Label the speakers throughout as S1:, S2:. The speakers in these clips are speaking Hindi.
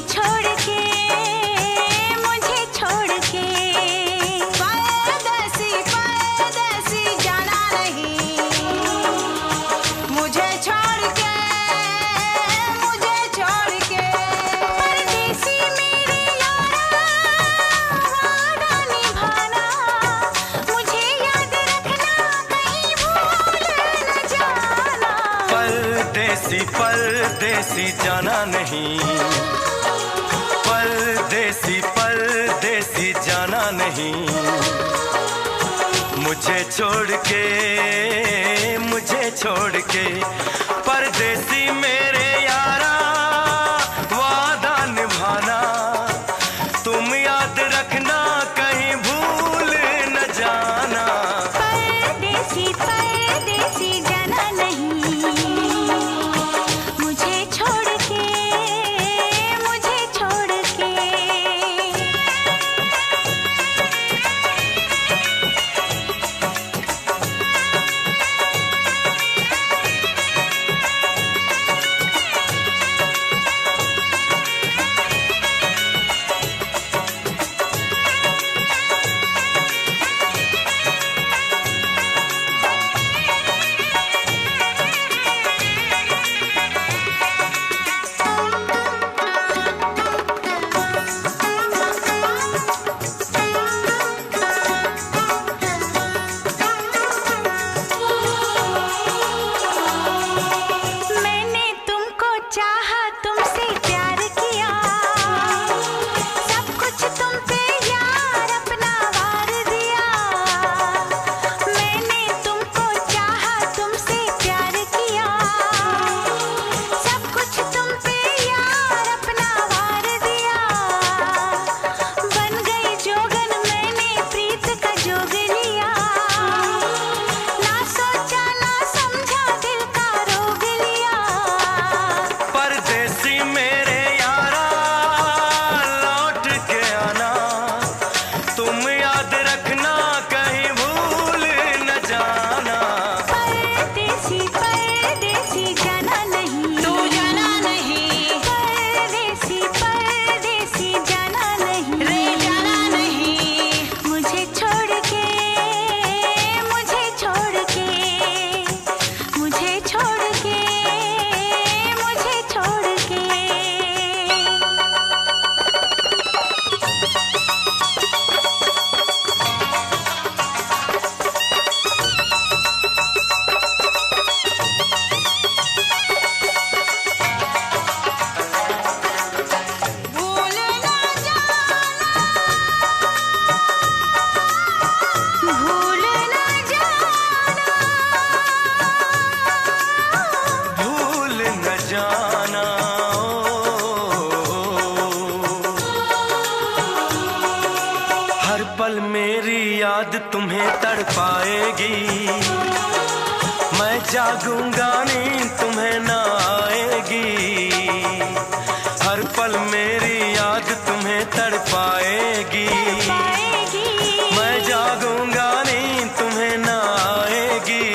S1: छोड़ के, मुझे छोड़ के परदेसी परदेसी जाना नहीं, मुझे छोड़ के, मुझे छोड़ के परदेसी मेरे यारा वादा निभाना, मुझे याद रखना कहीं भूल न जाना।
S2: परदेसी परदेसी जाना नहीं, परदेसी परदेसी जाना नहीं, मुझे छोड़ के, मुझे छोड़ के परदेसी मेरे यारा वादा निभाना, तुम याद रखना कहीं भूल न जाना।
S1: परदेसी परदेसी जाना नहीं, मुझे छोड़ के, मुझे छोड़ के मैंने तुमको चाहा, तुमसे प्यार किया, सब कुछ तुम पे यार अपना वार दिया। मैंने तुमको चाहा, तुमसे प्यार किया, सब कुछ तुम पे यार अपना वार दिया। बन गई जोगन मैंने प्रीत का जोग लिया, ना सोचा ना समझा दिल का रोग लिया।
S2: परदेसी मेरे यारा लौट के आना, तुम याद रखना कहीं भूल न जाना।
S1: परदेसी परदेसी जाना नहीं, तू जाना नहीं, परदेसी परदेसी जाना नहीं, रे जाना नहीं, मुझे छोड़ के, मुझे छोड़ के, मुझे छोड़ के, मुझे छोड़ के भूल ना जाना, भूल ना जाना,
S2: भूल न जाना। हर पल मेरी याद तुम्हें तड़पाएगी, मैं जागूंगा नींद तुम्हें न आएगी। हर पल मेरी याद तुम्हें तड़पाएगी,
S1: पाएगी
S2: मैं जागूंगा नींद तुम्हें न आएगी।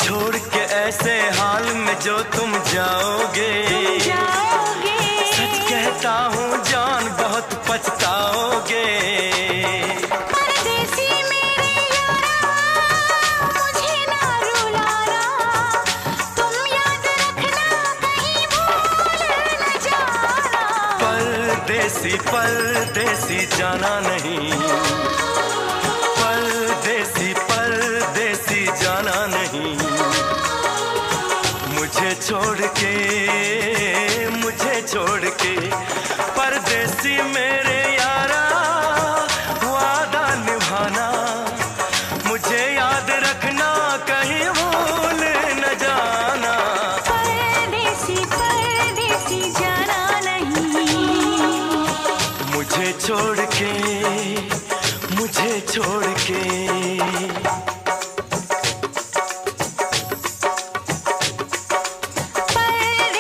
S2: छोड़ के ऐसे हाल में जो तुम जाओगे,
S1: जाओगे।
S2: सच कहता हूँ जान बहुत पछताओगे।
S1: परदेसी मेरे यारा मुझे ना रुलाना, तुम याद रखना कहीं भूल न जाना।
S2: परदेसी परदेसी जाना नहीं, परदेसी परदेसी जाना नहीं, मुझे छोड़ के, मुझे छोड़ के परदेसी मेरे यारा वादा निभाना, मुझे याद रखना कहीं भूल न जाना।
S1: परदेसी परदेसी जाना नहीं,
S2: मुझे छोड़ के, मुझे छोड़ के
S1: परदेसी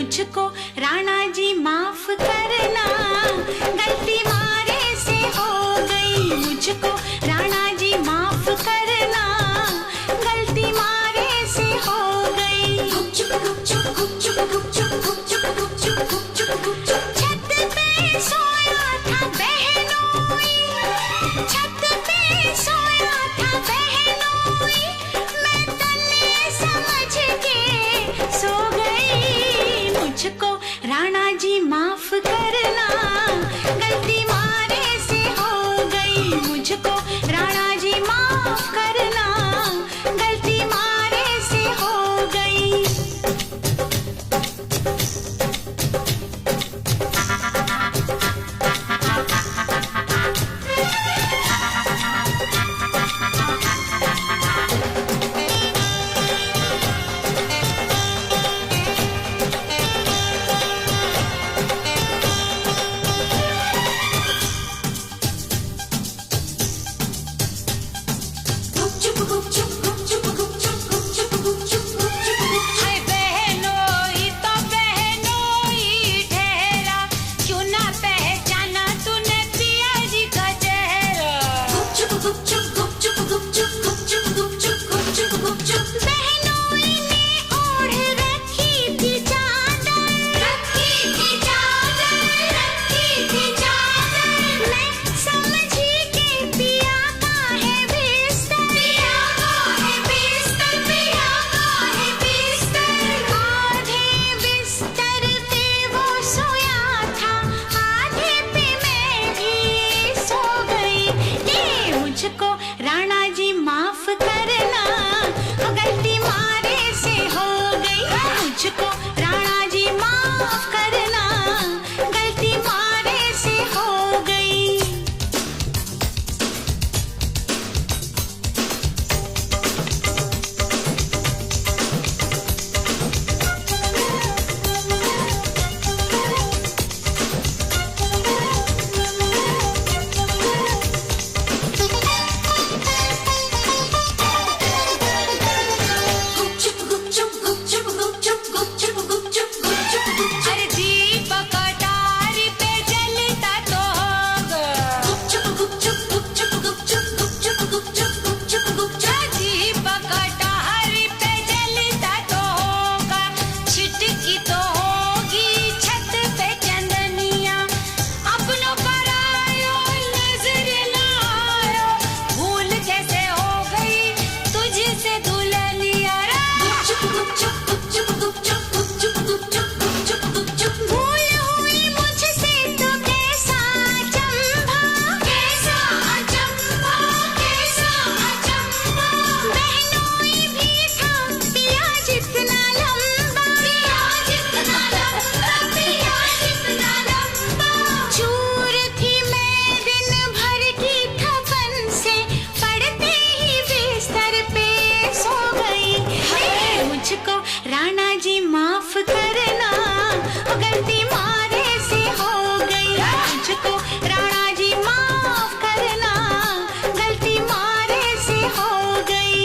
S1: मुझको राणा जी माफ करना, गलती मारे से हो गई। मुझको राणा जी माफ करना, गलती मारे से हो गई। गुपचुप गुपचुप गुपचुप गुपचुप गुपचुप गुपचुप गुपचुप गुपचुप। छत पे सोया था बहनोई, छत पे सोया था बहनोई, मैं तन्ने समझ के सो गई। मुझको राणा जी माफ करना, गलती मारे से हो गई। मुझको राणा जी माफ करना, गलती मारे से हो गई। हाय बहनोई तो बहनोई ठहरा, क्यों ना पहचाना तूने पिया जी का चेहरा। गुपचुप गुपचुप गुपचुप गुपचुप गुपचुप गुपचुप गुपचुप गुपचुप। बहनोई ने ओढ़ रखी थी चादर, रखी थी चादर, रखी थी चादर। मैं समझी के पिया का है बिस्तर, पिया का है बिस्तर, पिया का है बिस्तर। आधे बिस्तर पे वो सोया था, आधे पे मैं भी सो गई। ये मुझको राणा जी माफ करना, गलती मारे से हो गई। मुझको राणा जी माफ करना, गलती मारे से हो गई। गुपचुप गुपचुप गुपचुप गुपचुप गुपचुप गुपचुप गुपचुप गुपचुप। अरे दीपक अटारी पे जलता तो होगा। गुपचुप गुपचुप गुपचुप गुपचुप गुपचुप गुपचुप गुपचुप गुपचुप। दीपक अटारी पे जलता तो होगा, छिटकी तो होगी छत पे चंदनिया। अपनों पर आयो नजर ना आयो, भूल कैसे हो गई तुझसे दुल्हनिया। गुपचुप गुपचुप गुपचुप गुपचुप गुपचुप गुपचुप गुपचुप गुपचुप। भूल हुई मुझसे तो कैसा अचंभा, कैसा अचंभा, कैसा अचंभा। बहनोई भी था पिया जितना लंबा, पिया जितना लंबा, पिया जितना लंबा। चूर थी मैं दिन भर की थपन से, पड़ते ही बिस्तर पे सो गई। मुझको राणा जी माफ करना, गलती मारे से हो गई। मुझको राणा जी माफ करना, गलती मारे से हो गई।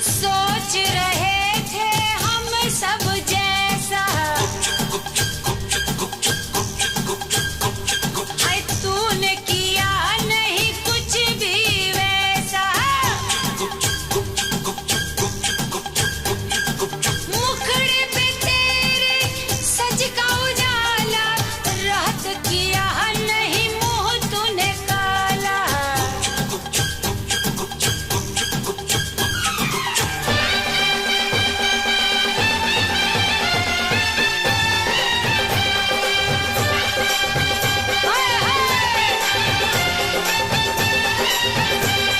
S1: सोच रहे थे हम सब जैसा, हाय तूने किया नहीं कुछ भी वैसा। मुखड़े पे तेरे सज का उजाला, रात किया नहीं मुंह तूने काला। हाय हाय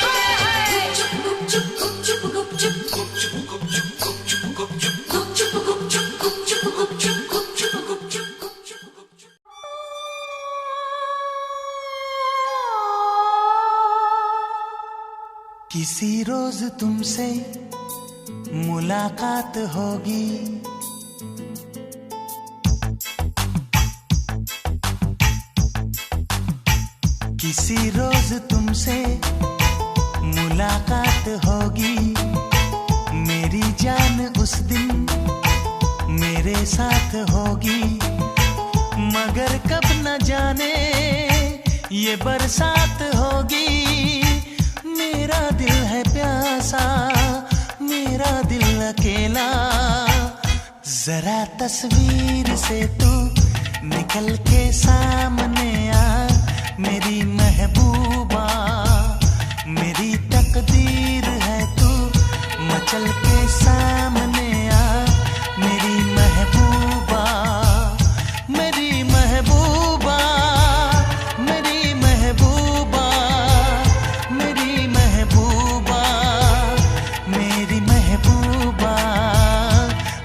S1: हाय हाय। गुपचुप गुपचुप गुपचुप गुपचुप गुपचुप गुपचुप गुपचुप गुपचुप गुपचुप गुपचुप गुपचुप गुपचुप गुपचुप गुपचुप।
S2: किसी रोज तुमसे मुलाकात होगी, किसी रोज तुमसे मुलाकात होगी, मेरी जान
S3: साथ होगी, मगर कब न जाने ये बरसात होगी। मेरा दिल है प्यासा, मेरा दिल अकेला, जरा तस्वीर से तू निकल के सामने आ मेरी महबूबा। मेरी तकदीर है तू मचल के सामने आ मेरी महबूबा। मेरी महबूबा, मेरी महबूबा, मेरी महबूबा, मेरी महबूबा,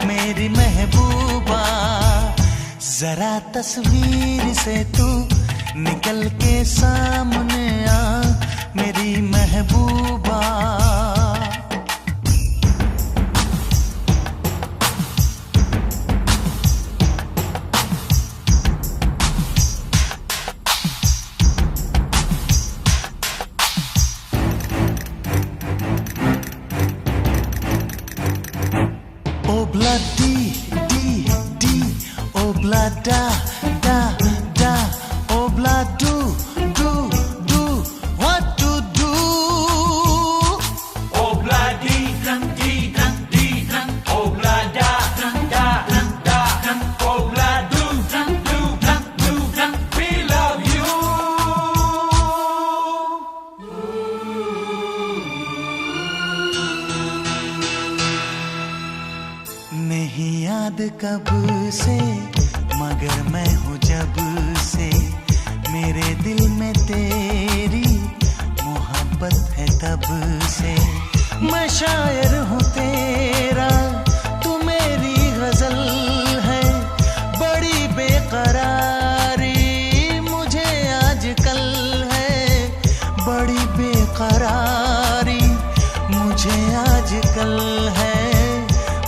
S3: मेरी महबूबा। जरा तस्वीर से तू निकल के सामने आ मेरी महबूबा। Obla di di di, obla da da da, obla do do do, what to do?
S4: Obla di dang di dang di dang, obla da dang da dang da dang, obla do dang do dang do dang. We love you.
S3: नहीं याद कब से मगर मैं हूँ जब से, मेरे दिल में तेरी मोहब्बत है तब से। मैं शायर हूँ तेरा, तू मेरी गजल है, बड़ी बेकरारी मुझे आजकल है, बड़ी बेकरारी मुझे आजकल है,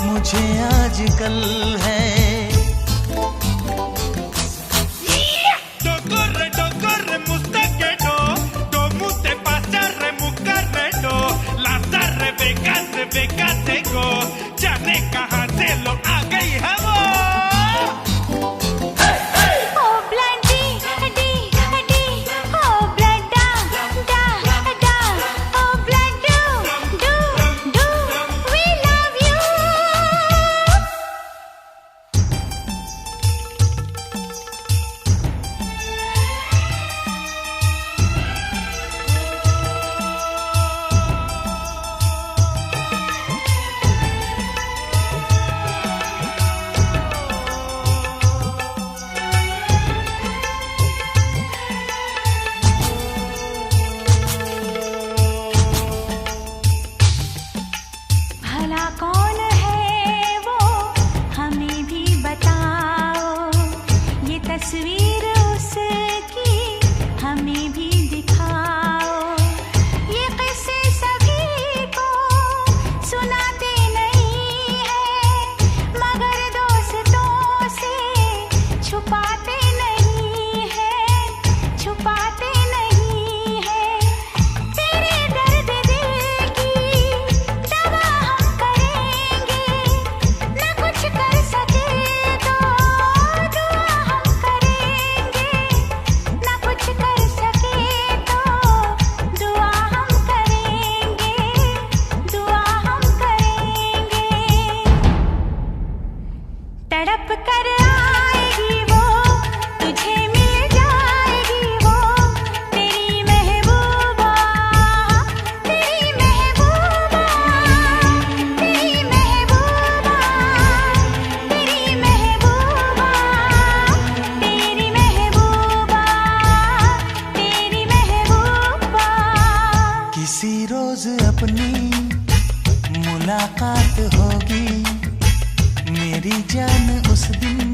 S3: मुझे आजकल है।
S5: Corre, mustaquero, como te pasa, remucarredo, las Rebecas tengo, ya ne kahan se lo a gई है वो।
S1: Oh bloody di di, oh blood da da da, oh blood do do, we love you. भला कौन है वो हमें भी बताओ, ये तस्वीर उसकी हमें भी दिखाओ। ये किस्से सभी को सुनाते नहीं है, मगर दोस्तों से छुपाते नहीं है, छुपाते नहीं है। तेरे दर्द दिल की दवा हम करेंगे, न कुछ कर सके तो दुआ हम करेंगे, न कुछ कर सके तो दुआ हम करेंगे, दुआ हम करेंगे। तड़प कर आएगी वो, तुझे मिल जाएगी वो, तेरी महबूबा, तेरी महबूबा, तेरी महबूबा, तेरी महबूबा, तेरी महबूबा, तेरी महबूबा।
S3: किसी रोज अपनी मुलाकात होगी, मेरी जान उस दिन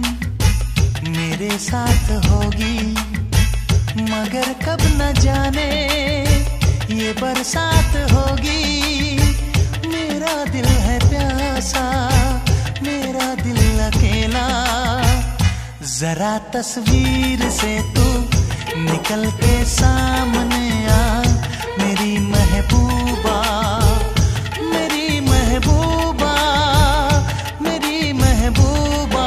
S3: मेरे साथ होगी, मगर कब न जाने ये बरसात होगी। मेरा दिल है प्यासा, मेरा दिल अकेला, जरा तस्वीर से तू निकल के सामने आ मेरी महबूबा। मेरी महबूबा, मेरी महबूबा,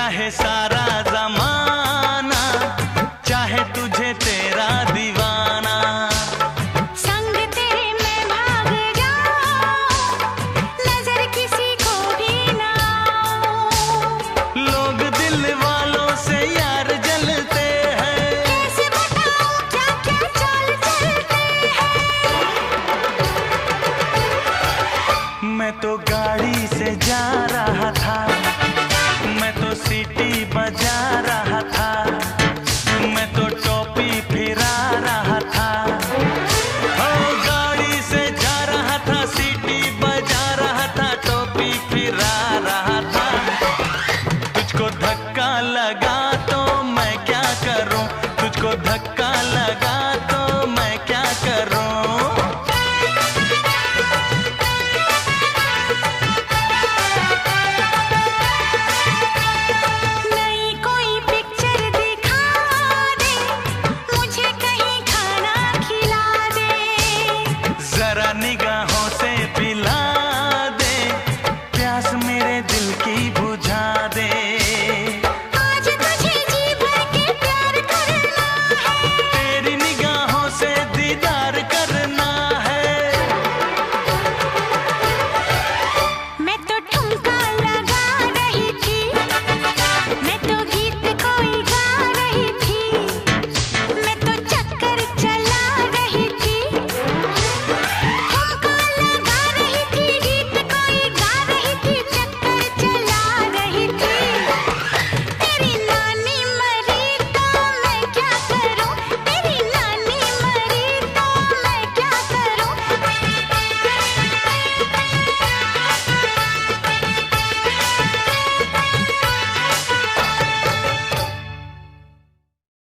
S3: चाहे सारा जमाना, चाहे तुझे तेरा दीवाना।
S1: संग तेरे मैं भाग जाऊं, नजर किसी को भी ना आऊं।
S3: लोग दिल वालों से यार जलते हैं,
S1: कैसे बताऊं क्या क्या चाल चलते हैं।
S3: मैं तो गाड़ी से जा रहा था, मैं तो सीटी बजा रहा था, मैं तो टोपी फिरा रहा था। ओ गाड़ी से जा रहा था, सीटी बजा रहा था, टोपी फिरा रहा था। तुझको धक्का लगा तो मैं क्या करूं, तुझको धक्का लगा तो मैं क्या करूं।
S1: नई कोई पिक्चर दिखा दे, मुझे कहीं खाना खिला दे।
S3: जरा निगाह